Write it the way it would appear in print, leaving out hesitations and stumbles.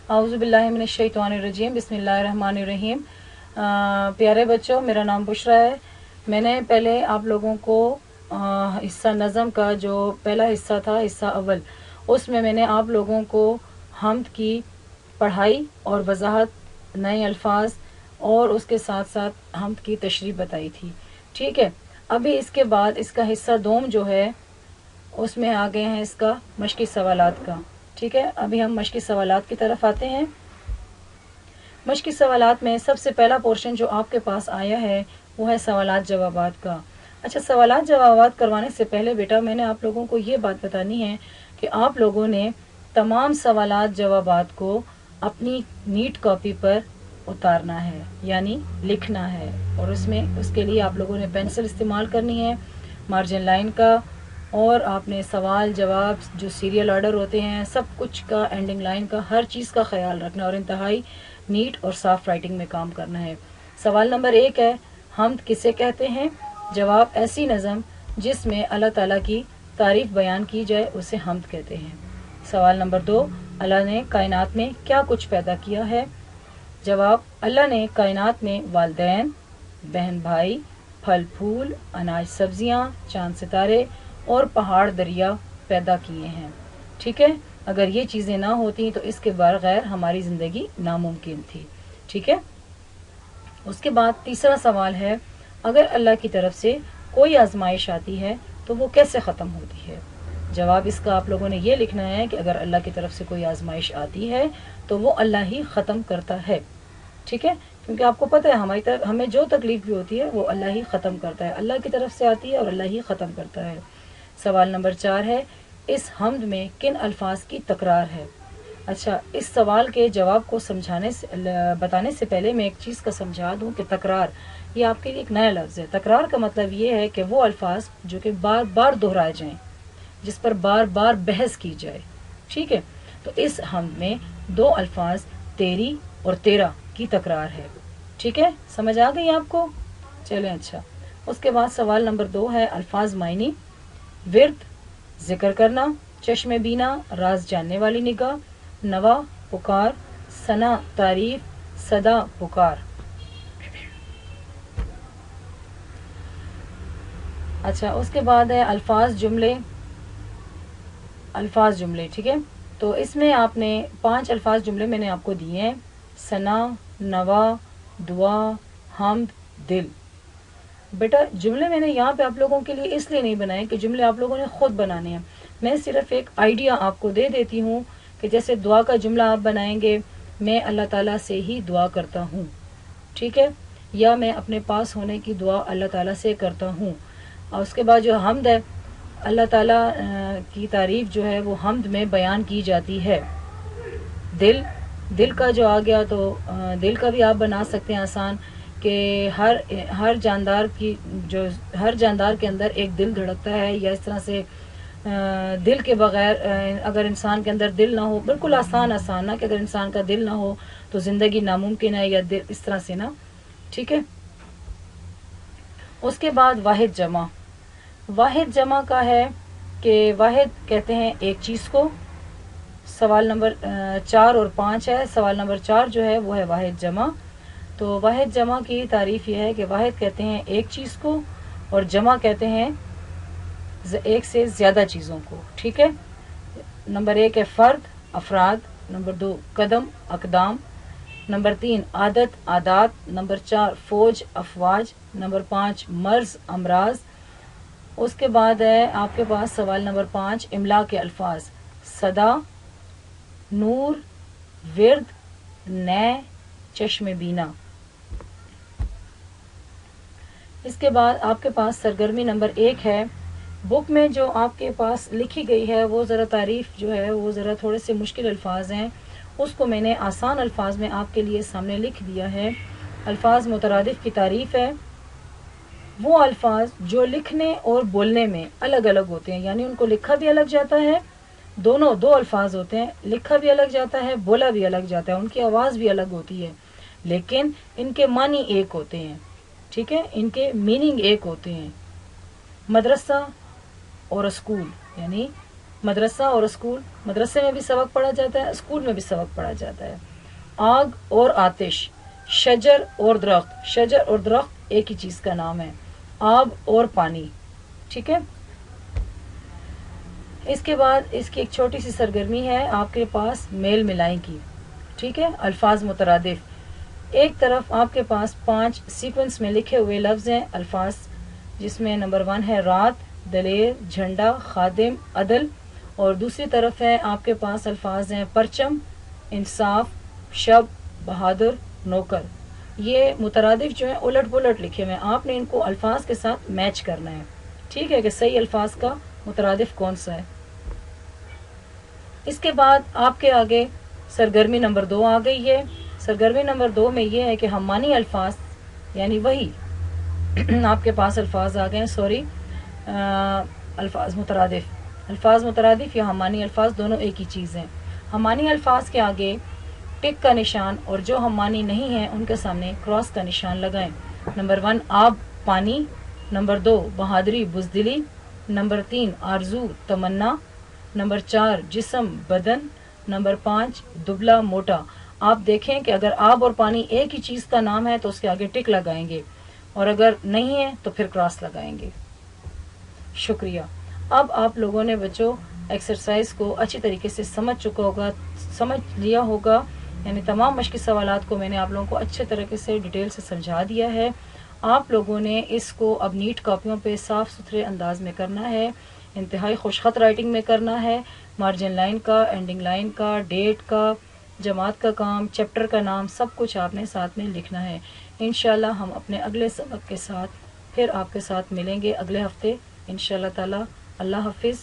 आऊज़ु बिल्लाहि मिनश शैतानिर रजीम, बिस्मिल्लाहिर रहमानिर रहीम। प्यारे बच्चों, मेरा नाम बुशरा है। मैंने पहले आप लोगों को हिस्सा नज़म का जो पहला हिस्सा था, हिस्सा अव्वल, उसमें मैंने आप लोगों को हम्द की पढ़ाई और वजाहत, नए अल्फाज और उसके साथ साथ हम्द की तशरीह बताई थी। ठीक है, अभी इसके बाद इसका हिस्सा दोम जो है उसमें आ गए हैं इसका मश्की सवालात का। ठीक है, अभी हम मश्की सवालात की तरफ आते हैं। मश्की सवालात में सबसे पहला पोर्शन जो आपके पास आया है वो है सवालात जवाबात का। अच्छा, सवालात जवाबात करवाने से पहले बेटा मैंने आप लोगों को ये बात बतानी है कि आप लोगों ने तमाम सवालात जवाबात को अपनी नीट कॉपी पर उतारना है, यानी लिखना है, और उसके लिए आप लोगों ने पेंसिल इस्तेमाल करनी है, मार्जिन लाइन का, और आपने सवाल जवाब जो सीरियल ऑर्डर होते हैं सब कुछ का, एंडिंग लाइन का, हर चीज़ का ख्याल रखना और इंतहाई नीट और साफ राइटिंग में काम करना है। सवाल नंबर 1 है, हम्द किसे कहते हैं? जवाब, ऐसी नज़म जिसमें अल्लाह ताला की तारीफ बयान की जाए उसे हम्द कहते हैं। सवाल नंबर 2, अल्लाह ने कायनात में क्या कुछ पैदा किया है? जवाब, अल्लाह ने कायनात में वालिदैन, बहन भाई, फल फूल, अनाज सब्जियां, चांद सितारे और पहाड़ दरिया पैदा किए हैं। ठीक है, अगर ये चीज़ें ना होती तो इसके बगैर हमारी ज़िंदगी नामुमकिन थी। ठीक है, उसके बाद तीसरा सवाल है, अगर अल्लाह की तरफ से कोई आजमाइश आती है तो वो कैसे ख़त्म होती है? जवाब, इसका आप लोगों ने ये लिखना है कि अगर अल्लाह की तरफ से कोई आजमाइश आती है तो वो अल्लाह ही ख़त्म करता है। ठीक है, क्योंकि आपको पता है हमारी तरफ हमें जो तकलीफ भी होती है वो अल्लाह ही ख़त्म करता है, अल्लाह की तरफ से आती है और अल्लाह ही ख़त्म करता है। सवाल नंबर 4 है, इस हम्द में किन अल्फाज की तकरार है? अच्छा, इस सवाल के जवाब को बताने से पहले मैं एक चीज़ का समझा दूं कि तकरार ये आपके लिए एक नया लफ्ज़ है। तकरार का मतलब ये है कि वो अल्फाज जो कि बार बार दोहराए जाएं, जिस पर बार बार बहस की जाए। ठीक है, तो इस हम्द में 2 अल्फाज तेरी और तेरा की तकरार है। ठीक है, समझ आ गई आपको? चलें, अच्छा, उसके बाद सवाल नंबर 2 है, अल्फाज मायनी, विर्द, जिक्र करना, चश्मे बीना, राज जानने वाली निगाह, नवा, पुकार, सना, तारीफ, सदा, पुकार। अच्छा, उसके बाद है अल्फाज जुमले। अल्फाज जुमले, ठीक है, तो इसमें आपने 5 अल्फाज जुमले मैंने आपको दिए हैं, सना, नवा, दुआ, हम्द, दिल। बेटा जुमले मैंने यहाँ पे आप लोगों के लिए इसलिए नहीं बनाए कि जुमले आप लोगों ने खुद बनाने हैं, मैं सिर्फ एक आइडिया आपको दे देती हूँ कि जैसे दुआ का जुमला आप बनाएंगे, मैं अल्लाह ताला से ही दुआ करता हूँ। ठीक है, या मैं अपने पास होने की दुआ अल्लाह ताला से करता हूँ। और उसके बाद जो हम्द है, अल्लाह ताला की तारीफ जो है वो हम्द में बयान की जाती है। दिल का जो आ गया तो दिल का भी आप बना सकते हैं आसान, कि हर जानदार के अंदर एक दिल धड़कता है, या इस तरह से दिल के बगैर अगर इंसान के अंदर दिल ना हो, बिल्कुल आसान ना कि अगर इंसान का दिल ना हो तो ज़िंदगी नामुमकिन है, या दिल इस तरह से ना। ठीक है, उसके बाद वाहिद जमा। वाहिद जमा का है कि वाहिद कहते हैं एक चीज़ को। सवाल नंबर 4 और 5 है। सवाल नंबर 4 जो है वो है वाहिद जमा। तो वाहिद जमा की तारीफ ये है कि वाहिद कहते हैं एक चीज़ को और जमा कहते हैं एक से ज़्यादा चीज़ों को। ठीक है, नंबर 1 है फ़र्द, अफराद, नंबर 2 कदम, अकदाम, नंबर 3 आदत, आदात, नंबर 4 फ़ौज, अफवाज, नंबर 5 मर्ज, अमराज। उसके बाद है आपके पास सवाल नंबर 5, इमला के अल्फाज, सदा, नूर, विर्द, नए, चश्मे बीना। इसके बाद आपके पास सरगर्मी नंबर 1 है। बुक में जो आपके पास लिखी गई है वो ज़रा तारीफ़ जो है वो ज़रा थोड़े से मुश्किल अल्फाज हैं, उसको मैंने आसान अल्फाज में आपके लिए सामने लिख दिया है। अल्फाज मुतरादिफ की तारीफ़ है वो अल्फाज जो लिखने और बोलने में अलग अलग होते हैं, यानी उनको लिखा भी अलग जाता है, दोनों 2 अल्फाज होते हैं, लिखा भी अलग जाता है, बोला भी अलग जाता है, उनकी आवाज़ भी अलग होती है, लेकिन इनके मानी एक होते हैं। ठीक है, इनके मीनिंग एक होते हैं। मदरसा और स्कूल, यानी मदरसा और स्कूल, मदरसे में भी सबक पढ़ा जाता है, स्कूल में भी सबक पढ़ा जाता है। आग और आतिश, शजर और दरख्त, शजर और दरख्त एक ही चीज का नाम है। आब और पानी, ठीक है। इसके बाद इसकी एक छोटी सी सरगर्मी है आपके पास मेल मिलाई की, ठीक है। अल्फाज मुतरादिफ, एक तरफ आपके पास 5 सीक्वेंस में लिखे हुए लफ्ज हैं अल्फाज, जिसमें नंबर 1 है रात, दलेर, झंडा, खादिम, अदल, और दूसरी तरफ है आपके पास अल्फाज हैं परचम, इंसाफ, शब, बहादुर, नौकर। ये मुतरादिफ जो है उलट पुलट लिखे हुए हैं, आपने इनको अल्फाज के साथ मैच करना है, ठीक है, कि सही अल्फाज का मुतरादिफ कौन सा है। इसके बाद आपके आगे सरगर्मी नंबर 2 आ गई है। सरगर्मी नंबर 2 में ये है कि हमानी अल्फाज, यानी वही आपके पास अल्फाज आ गए हैं, सॉरी, अल्फाज मुतरादिफ, अल्फाज मुतरादिफ या हमानी अल्फाज दोनों एक ही चीज़ हैं। हमानी अल्फाज के आगे टिक का निशान और जो हमानी नहीं है उनके सामने क्रॉस का निशान लगाएं। नंबर 1 आब, पानी, नंबर 2 बहादुरी, बुज़दिली, नंबर 3 आरजू, तमन्ना, नंबर 4 जिस्म, बदन, नंबर 5 दुबला, मोटा। आप देखें कि अगर आब और पानी एक ही चीज़ का नाम है तो उसके आगे टिक लगाएंगे, और अगर नहीं है तो फिर क्रॉस लगाएंगे। शुक्रिया। अब आप लोगों ने बच्चों एक्सरसाइज को अच्छी तरीके से समझ लिया होगा, यानी तमाम मश्की सवालात को मैंने आप लोगों को अच्छे तरीके से डिटेल से समझा दिया है। आप लोगों ने इसको अब नीट कॉपियों पे साफ सुथरे अंदाज में करना है, इंतहाई खुशखत राइटिंग में करना है। मार्जिन लाइन का, एंडिंग लाइन का, डेट का, जमात का काम, चैप्टर का नाम, सब कुछ आपने साथ में लिखना है। इंशाल्लाह हम अपने अगले सबक के साथ फिर आपके साथ मिलेंगे अगले हफ्ते इंशाल्लाह ताला। अल्लाह हाफिज़।